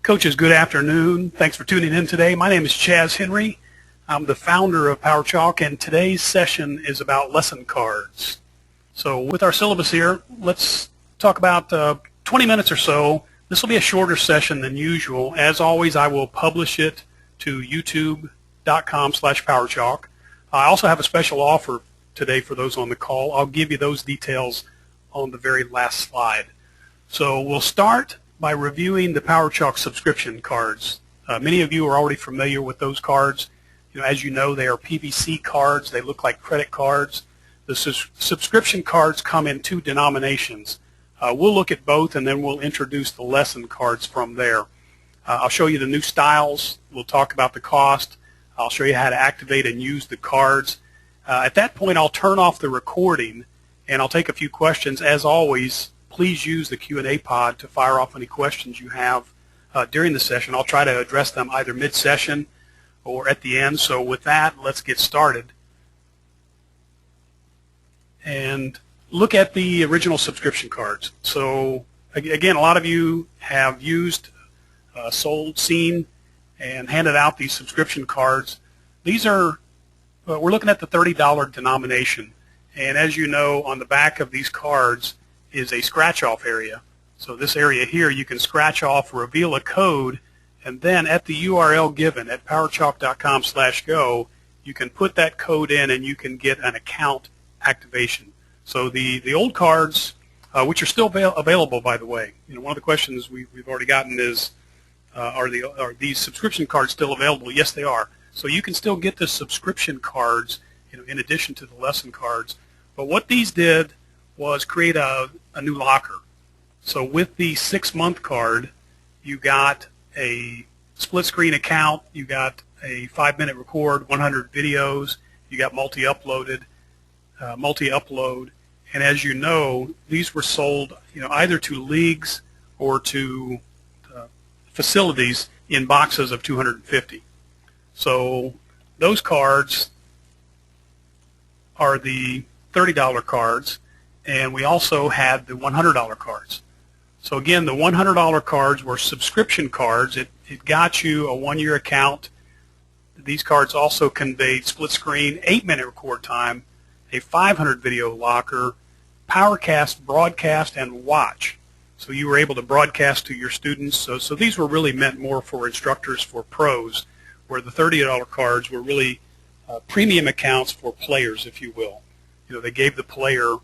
Coaches, good afternoon. Thanks for tuning in today. My name is Chaz Henry. I'm the founder of PowerChalk, and today's session is about lesson cards. So with our syllabus here, let's talk about 20 minutes or so. This will be a shorter session than usual. As always, I will publish it to youtube.com/PowerChalk. I also have a special offer today for those on the call. I'll give you those details on the very last slide. So we'll start by reviewing the PowerChalk subscription cards. Many of you are already familiar with those cards. As you know, they are PVC cards. They look like credit cards. The subscription cards come in two denominations. We'll look at both, and then we'll introduce the lesson cards from there. I'll show you the new styles. We'll talk about the cost. I'll show you how to activate and use the cards. At that point, I'll turn off the recording, and I'll take a few questions. As always, please use the Q&A pod to fire off any questions you have during the session. I'll try to address them either mid-session or at the end. So with that, let's get started and look at the original subscription cards. So again, a lot of you have used, sold, seen, and handed out these subscription cards. These are, we're looking at the $30 denomination. And as you know, on the back of these cards is a scratch-off area. So this area here, you can scratch off, reveal a code, and then at the URL given at powerchalk.com/go, you can put that code in and you can get an account activation. So the old cards, which are still available, by the way. One of the questions we've already gotten is, are these subscription cards still available? Yes, they are. So you can still get the subscription cards, in addition to the lesson cards. But what these did was create a new locker. So with the 6-month card, you got a split screen account, you got a 5-minute record, 100 videos, you got multi-upload, and as you know, these were sold either to leagues or to facilities in boxes of 250. So those cards are the $30 cards, and we also had the $100 cards. So again, the $100 cards were subscription cards. It got you a 1-year account. These cards also conveyed split screen, 8-minute record time, a 500 video locker, PowerCast, broadcast, and watch. So you were able to broadcast to your students. So these were really meant more for instructors, for pros, where the $30 cards were really premium accounts for players, if you will. They gave the player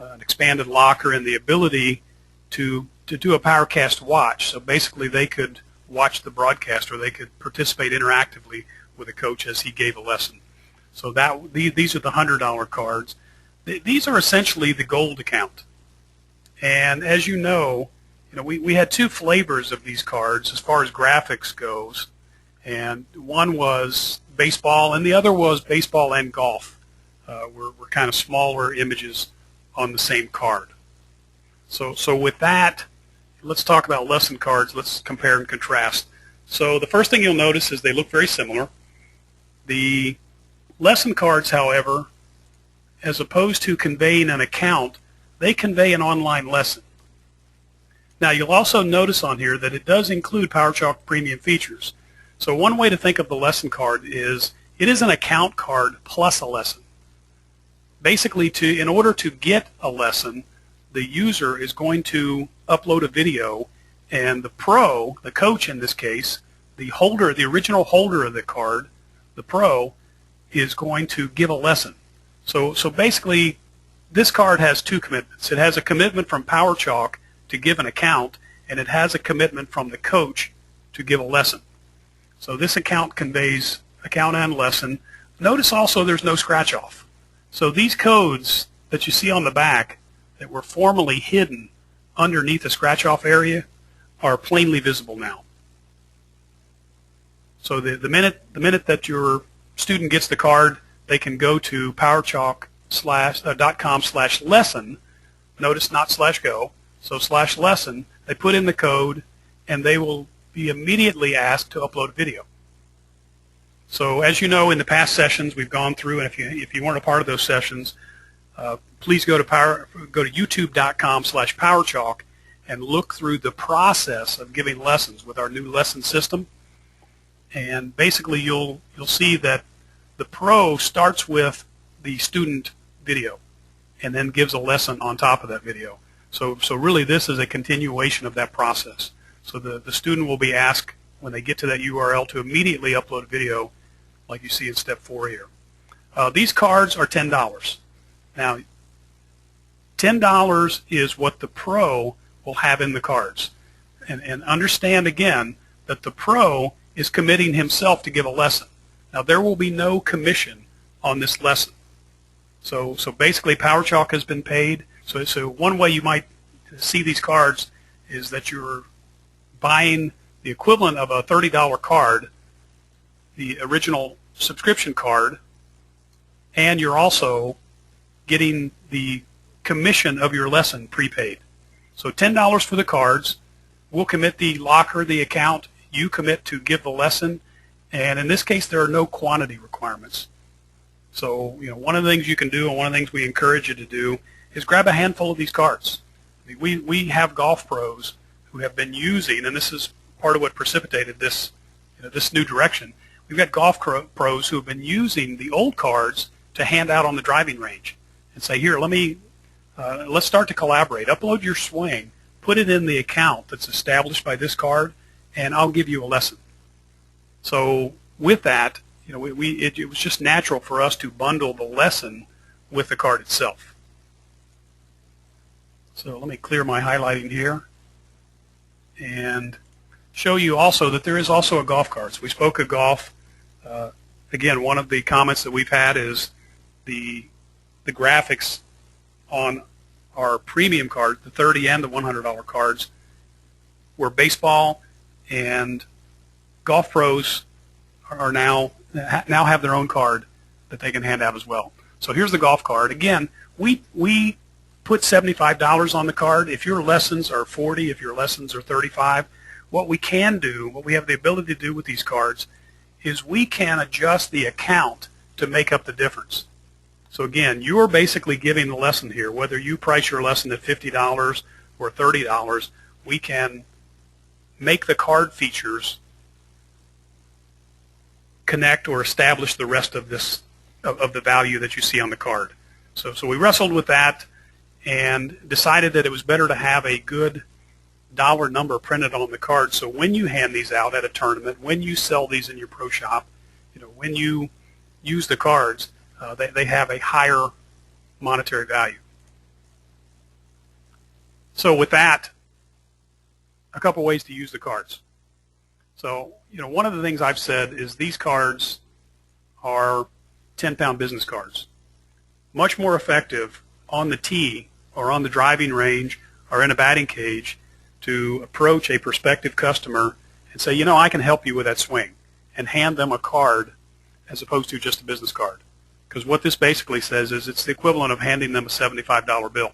an expanded locker and the ability to do a PowerCast watch. So basically they could watch the broadcast, or they could participate interactively with a coach as he gave a lesson. So these are the $100 cards. These are essentially the gold account. And as you know, we had two flavors of these cards as far as graphics goes. And one was baseball, and the other was baseball and golf. Were kind of smaller images on the same card. So with that, let's talk about lesson cards. Let's compare and contrast. So the first thing you'll notice is they look very similar. The lesson cards, however, as opposed to conveying an account, they convey an online lesson. Now you'll also notice on here that it does include PowerChalk premium features. So one way to think of the lesson card is it is an account card plus a lesson. Basically, in order to get a lesson, the user is going to upload a video, and the pro, the coach in this case, the original holder of the card, the pro, is going to give a lesson. So basically, this card has two commitments. It has a commitment from PowerChalk to give an account, and it has a commitment from the coach to give a lesson. So this account conveys account and lesson. Notice also there's no scratch-off. So these codes that you see on the back that were formerly hidden underneath the scratch-off area are plainly visible now. So the minute that your student gets the card, they can go to powerchalk.com/lesson. Notice not /go. So /lesson. They put in the code, and they will be immediately asked to upload a video. So as you know, in the past sessions we've gone through, and if you weren't a part of those sessions, please go to youtube.com/PowerChalk and look through the process of giving lessons with our new lesson system. And basically you'll see that the pro starts with the student video and then gives a lesson on top of that video. So really this is a continuation of that process. So the student will be asked when they get to that URL to immediately upload a video like you see in step 4 here. These cards are $10. Now $10 is what the pro will have in the cards. And understand again that the pro is committing himself to give a lesson. Now there will be no commission on this lesson. So basically PowerChalk has been paid. So one way you might see these cards is that you're buying the equivalent of a $30 card, the original subscription card, and you're also getting the commission of your lesson prepaid. So $10 for the cards. We'll commit the locker, the account. You commit to give the lesson, and in this case there are no quantity requirements. So one of the things you can do, and one of the things we encourage you to do, is grab a handful of these cards. We have golf pros who have been using, and this is part of what precipitated this this new direction. We've got golf pros who have been using the old cards to hand out on the driving range and say, here, let's start to collaborate. Upload your swing, put it in the account that's established by this card, and I'll give you a lesson. So with that, it was just natural for us to bundle the lesson with the card itself. So let me clear my highlighting here and show you also that there is also a golf card. So we spoke of golf. Again, one of the comments that we've had is the graphics on our premium card, the $30 and the $100 cards, where baseball and golf pros are now have their own card that they can hand out as well. So here's the golf card. Again, we put $75 on the card. If your lessons are $40, if your lessons are $35, what we can do, what we have the ability to do with these cards, is we can adjust the account to make up the difference. So again, you're basically giving the lesson here. Whether you price your lesson at $50 or $30, we can make the card features connect or establish the rest of this of the value that you see on the card. So we wrestled with that and decided that it was better to have a good dollar number printed on the card, so when you hand these out at a tournament, when you sell these in your pro shop, when you use the cards, they have a higher monetary value. So with that, a couple ways to use the cards. So one of the things I've said is these cards are 10-pound business cards, much more effective on the tee or on the driving range or in a batting cage to approach a prospective customer and say, I can help you with that swing, and hand them a card as opposed to just a business card. Because what this basically says is it's the equivalent of handing them a $75 bill.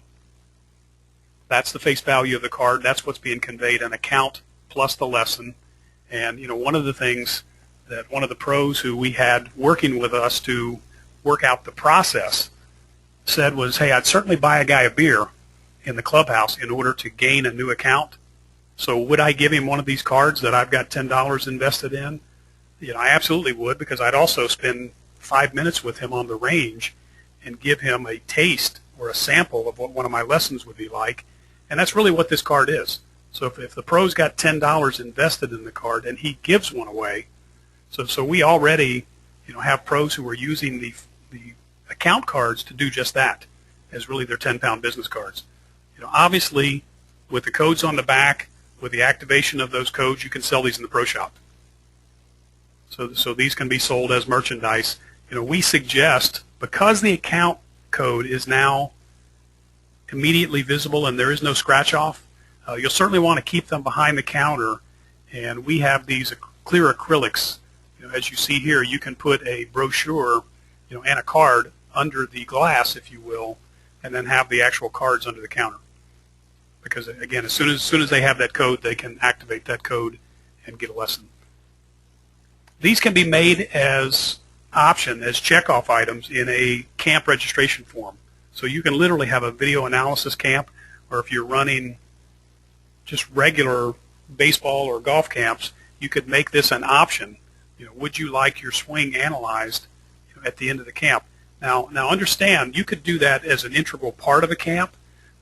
That's the face value of the card. That's what's being conveyed, an account plus the lesson. And one of the things that one of the pros who we had working with us to work out the process said was, hey, I'd certainly buy a guy a beer in the clubhouse in order to gain a new account. So would I give him one of these cards that I've got $10 invested in? I absolutely would, because I'd also spend 5 minutes with him on the range and give him a taste or a sample of what one of my lessons would be like. And that's really what this card is. So if the pro's got $10 invested in the card and he gives one away, so we already have pros who are using the account cards to do just that, as really their 10-pound business cards. Obviously, with the codes on the back, with the activation of those codes, you can sell these in the pro shop. So these can be sold as merchandise. We suggest, because the account code is now immediately visible and there is no scratch off, you'll certainly want to keep them behind the counter. And we have these clear acrylics. As you see here, you can put a brochure, and a card under the glass, if you will, and then have the actual cards under the counter. Because again, as soon as they have that code, they can activate that code and get a lesson. These can be made as checkoff items in a camp registration form. So you can literally have a video analysis camp, or if you're running just regular baseball or golf camps, you could make this an option. Would you like your swing analyzed at the end of the camp? Now understand, you could do that as an integral part of a camp,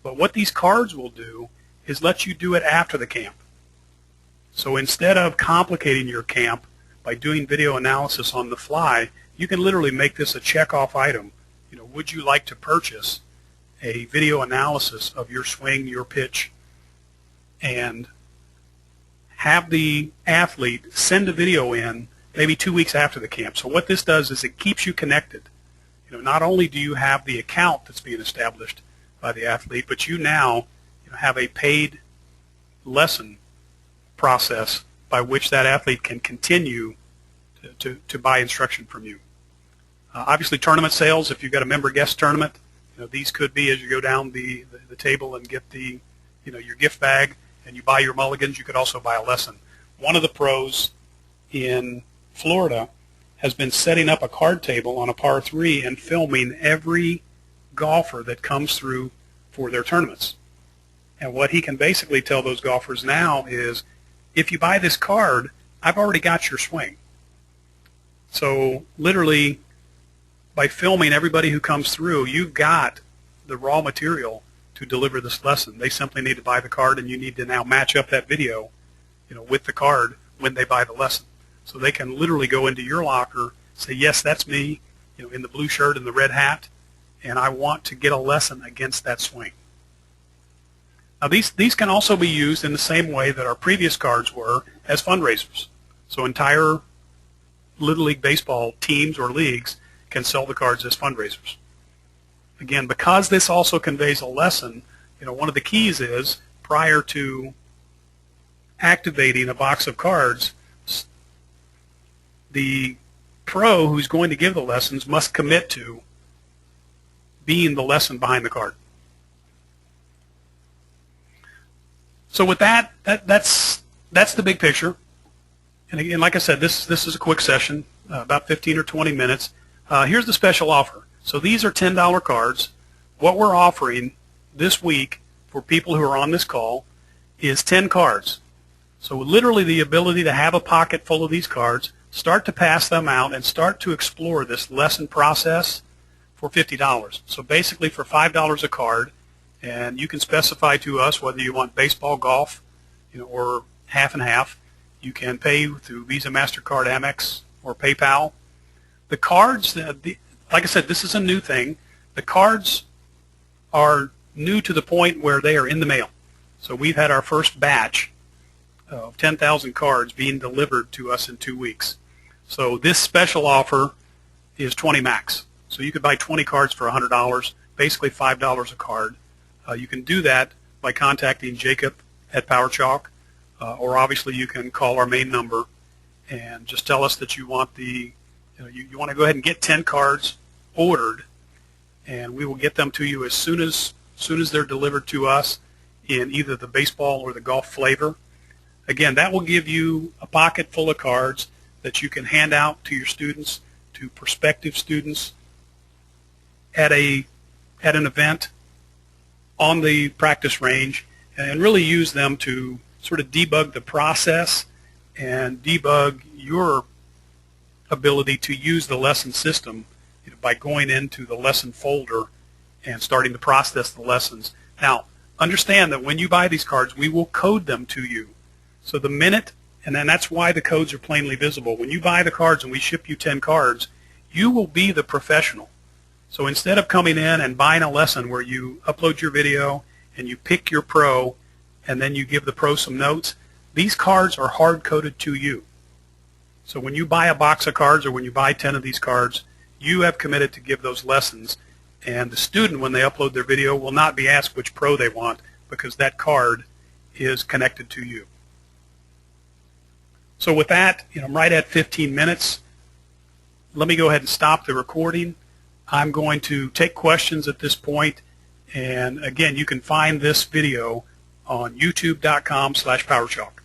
but what these cards will do is let you do it after the camp. So instead of complicating your camp by doing video analysis on the fly, you can literally make this a check-off item. Would you like to purchase a video analysis of your swing, your pitch, and have the athlete send a video in maybe 2 weeks after the camp. So what this does is it keeps you connected. Not only do you have the account that's being established by the athlete, but you now have a paid lesson process by which that athlete can continue to buy instruction from you. Obviously, tournament sales, if you've got a member guest tournament, these could be as you go down the table and get the your gift bag and you buy your mulligans. You could also buy a lesson. One of the pros in Florida has been setting up a card table on a par 3 and filming every golfer that comes through for their tournaments. And what he can basically tell those golfers now is, if you buy this card, I've already got your swing. So literally, by filming everybody who comes through, you've got the raw material to deliver this lesson. They simply need to buy the card, and you need to now match up that video with the card when they buy the lesson. So they can literally go into your locker, say, yes, that's me, in the blue shirt and the red hat, and I want to get a lesson against that swing. Now these can also be used in the same way that our previous cards were, as fundraisers. So entire Little League baseball teams or leagues can sell the cards as fundraisers. Again, because this also conveys a lesson, one of the keys is, prior to activating a box of cards, the pro who's going to give the lessons must commit to being the lesson behind the card. So with that's the big picture. And again, like I said, this is a quick session, about 15 or 20 minutes. Here's the special offer. So these are $10 cards. What we're offering this week for people who are on this call is 10 cards. So literally the ability to have a pocket full of these cards, start to pass them out, and start to explore this lesson process for $50. So basically for $5 a card, and you can specify to us whether you want baseball, golf, or half and half. You can pay through Visa, MasterCard, Amex, or PayPal. The cards, like I said, this is a new thing. The cards are new to the point where they are in the mail. So we've had our first batch of 10,000 cards being delivered to us in 2 weeks. So this special offer is 20 max. So you could buy 20 cards for $100, basically $5 a card. You can do that by contacting Jacob at PowerChalk, or obviously you can call our main number and just tell us that you want you want to go ahead and get 10 cards ordered, and we will get them to you as soon as they're delivered to us in either the baseball or the golf flavor. Again, that will give you a pocket full of cards that you can hand out to your students, to prospective students at an event, on the practice range, and really use them to sort of debug the process and debug your ability to use the lesson system by going into the lesson folder and starting to process the lessons. Now, understand that when you buy these cards, we will code them to you. So the minute, and then that's why the codes are plainly visible. When you buy the cards and we ship you 10 cards, you will be the professional. So instead of coming in and buying a lesson where you upload your video and you pick your pro and then you give the pro some notes, these cards are hard-coded to you. So when you buy a box of cards or when you buy 10 of these cards, you have committed to give those lessons. And the student, when they upload their video, will not be asked which pro they want because that card is connected to you. So with that, I'm right at 15 minutes. Let me go ahead and stop the recording. I'm going to take questions at this point. And again, you can find this video on youtube.com/PowerChalk.